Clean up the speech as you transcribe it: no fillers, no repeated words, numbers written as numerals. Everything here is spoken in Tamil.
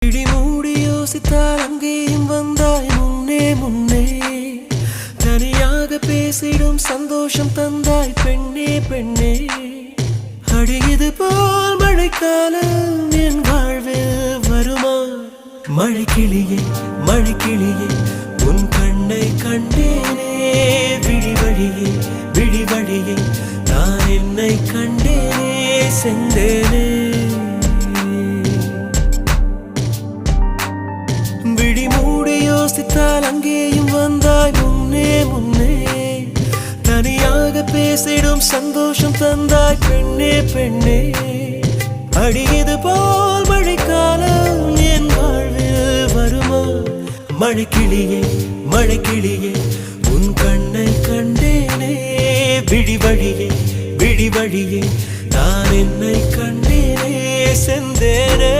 இடி மூடி யோசித்தால் அங்கேயும் வந்தாய் முன்னே முன்னே தனியாக பேசிடும் சந்தோஷம் தந்தாய் பெண்ணே பெண்ணே அடியது போல் மழைக்காலம் என் வாழ்வில் வருமா மழைக்கிளியே மழைக்கிளியே உன் கண்ணை கண்டேனே விழிவழியே விழிவழியே நான் என்னை கண்டேனே செந்தேனே விழி மூடி யோசித்தால் அங்கேயும் வந்தாய் முன்னே முன்னே தனியாக பேசிடும் சந்தோஷம் தந்தாய் பெண்ணே பெண்ணே அடியது போல் மழைக்காலம் என் வாழ்வில் வருமா மழைக்கிளியே மழைக்கிளியே உன் கண்ணை கண்டேனே விழிவழியே விழிவழியே நான் என்னை கண்டேனே செந்தேனே